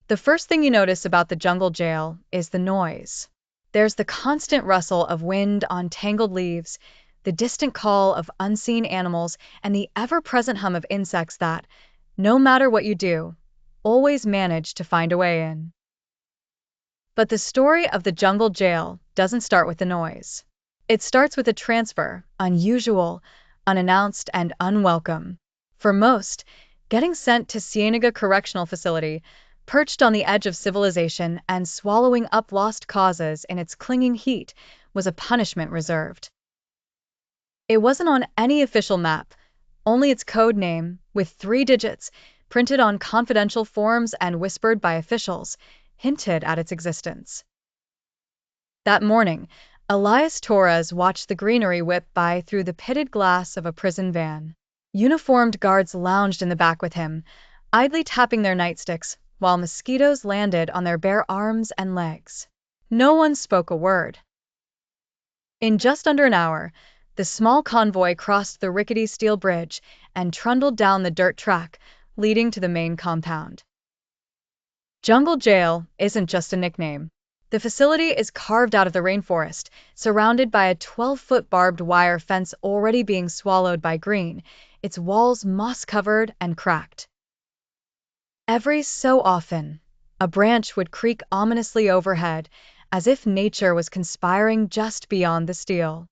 The first thing you notice about the jungle jail is the noise. There's the constant rustle of wind on tangled leaves, the distant call of unseen animals, and the ever-present hum of insects that, no matter what you do, always manage to find a way in. But the story of the jungle jail doesn't start with the noise. It starts with a transfer, unusual, unannounced, and unwelcome. For most, getting sent to Cienega Correctional Facility, perched on the edge of civilization and swallowing up lost causes in its clinging heat, was a punishment reserved. It wasn't on any official map, only its code name, with 3 digits, printed on confidential forms and whispered by officials, hinted at its existence. That morning, Elias Torres watched the greenery whip by through the pitted glass of a prison van. Uniformed guards lounged in the back with him, idly tapping their nightsticks, while mosquitoes landed on their bare arms and legs. No one spoke a word. In just under an hour, the small convoy crossed the rickety steel bridge and trundled down the dirt track leading to the main compound. Jungle Jail isn't just a nickname. The facility is carved out of the rainforest, surrounded by a 12-foot barbed wire fence already being swallowed by green, its walls moss-covered and cracked. Every so often, a branch would creak ominously overhead, as if nature was conspiring just beyond the steel.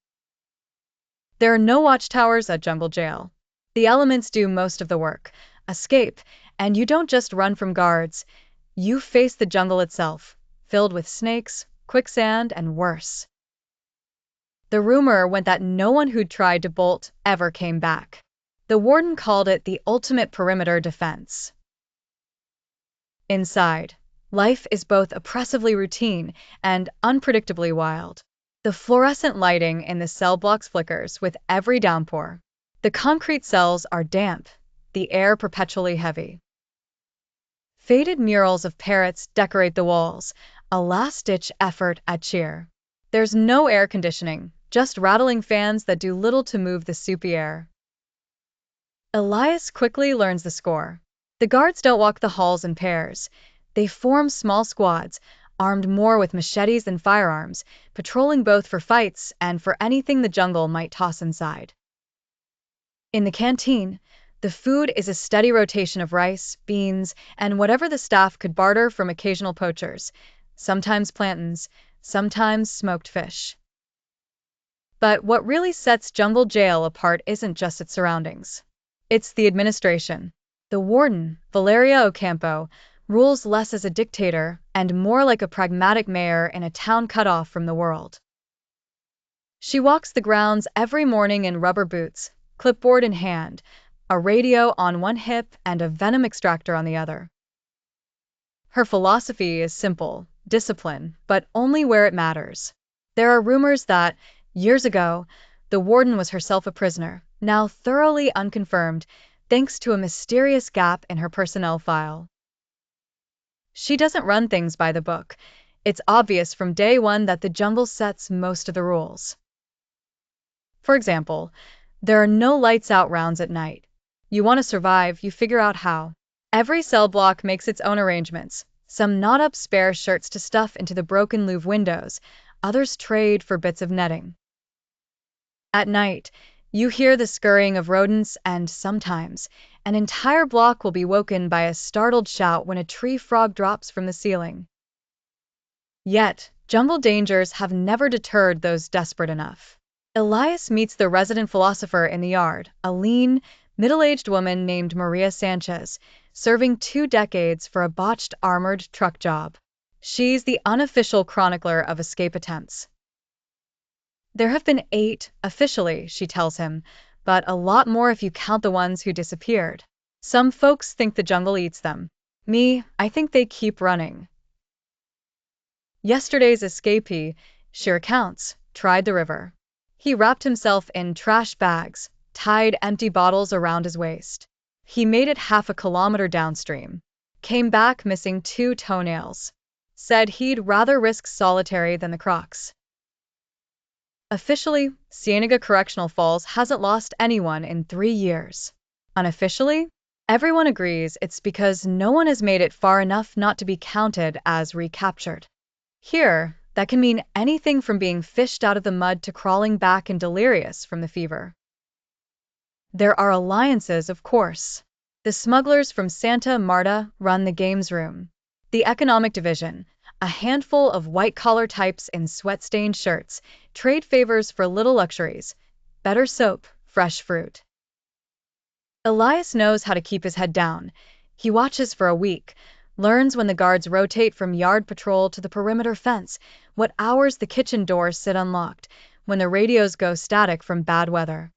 There are no watchtowers at Jungle Jail. The elements do most of the work. Escape, and you don't just run from guards. You face the jungle itself, filled with snakes, quicksand, and worse. The rumor went that no one who'd tried to bolt ever came back. The warden called it the ultimate perimeter defense. Inside, life is both oppressively routine and unpredictably wild. The fluorescent lighting in the cell blocks flickers with every downpour. The concrete cells are damp, the air perpetually heavy. Faded murals of parrots decorate the walls, a last-ditch effort at cheer. There's no air conditioning, just rattling fans that do little to move the soupy air. Elias quickly learns the score. The guards don't walk the halls in pairs. They form small squads, armed more with machetes than firearms, patrolling both for fights and for anything the jungle might toss inside. In the canteen, the food is a steady rotation of rice, beans, and whatever the staff could barter from occasional poachers, sometimes plantains, sometimes smoked fish. But what really sets Jungle Jail apart isn't just its surroundings. It's the administration. The warden, Valeria Ocampo, rules less as a dictator and more like a pragmatic mayor in a town cut off from the world. She walks the grounds every morning in rubber boots, clipboard in hand, a radio on one hip and a venom extractor on the other. Her philosophy is simple, discipline, but only where it matters. There are rumors that, years ago, the warden was herself a prisoner, now thoroughly unconfirmed, thanks to a mysterious gap in her personnel file. She doesn't run things by the book. It's obvious from day one that the jungle sets most of the rules. For example, there are no lights-out rounds at night. You want to survive, you figure out how. Every cell block makes its own arrangements. Some knot up spare shirts to stuff into the broken louvre windows, others trade for bits of netting. At night, you hear the scurrying of rodents, and sometimes, an entire block will be woken by a startled shout when a tree frog drops from the ceiling. Yet, jungle dangers have never deterred those desperate enough. Elias meets the resident philosopher in the yard, a lean, middle-aged woman named Maria Sanchez, serving 2 decades for a botched armored truck job. She's the unofficial chronicler of escape attempts. There have been 8, officially, she tells him, but a lot more if you count the ones who disappeared. Some folks think the jungle eats them. Me, I think they keep running. Yesterday's escapee, she recounts, tried the river. He wrapped himself in trash bags, tied empty bottles around his waist. He made it half a kilometer downstream. Came back missing 2 toenails. Said he'd rather risk solitary than the Crocs. Officially, Cienega Correctional Falls hasn't lost anyone in 3 years. Unofficially, Everyone agrees it's because no one has made it far enough not to be counted as recaptured. Here, that can mean anything from being fished out of the mud to crawling back and delirious from the fever. There are alliances, of course. The smugglers from Santa Marta run the games room. The economic division, a handful of white-collar types in sweat-stained shirts, trade favors for little luxuries, better soap, fresh fruit. Elias knows how to keep his head down. He watches for a week, learns when the guards rotate from yard patrol to the perimeter fence, what hours the kitchen doors sit unlocked, when the radios go static from bad weather.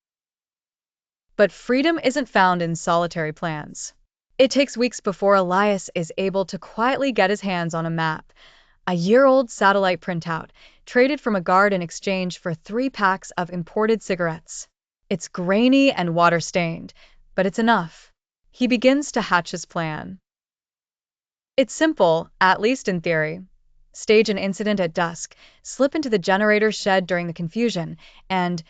But freedom isn't found in solitary plans. It takes weeks before Elias is able to quietly get his hands on a map, a year-old satellite printout, traded from a guard in exchange for 3 packs of imported cigarettes. It's grainy and water-stained, but it's enough. He begins to hatch his plan. It's simple, at least in theory. Stage an incident at dusk, slip into the generator shed during the confusion, and,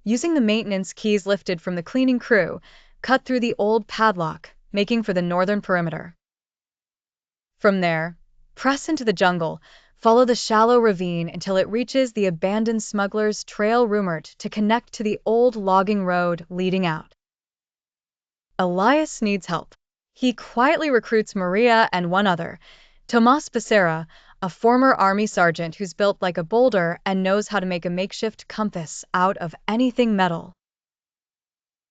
using the maintenance keys lifted from the cleaning crew, cut through the old padlock, making for the northern perimeter. From there, press into the jungle, follow the shallow ravine until it reaches the abandoned smuggler's trail rumored to connect to the old logging road leading out. Elias needs help. He quietly recruits Maria and one other, Tomas Becerra, a former army sergeant who's built like a boulder and knows how to make a makeshift compass out of anything metal.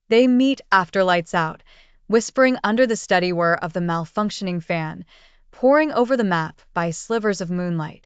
They meet after lights out, whispering under the steady whir of the malfunctioning fan, poring over the map by slivers of moonlight.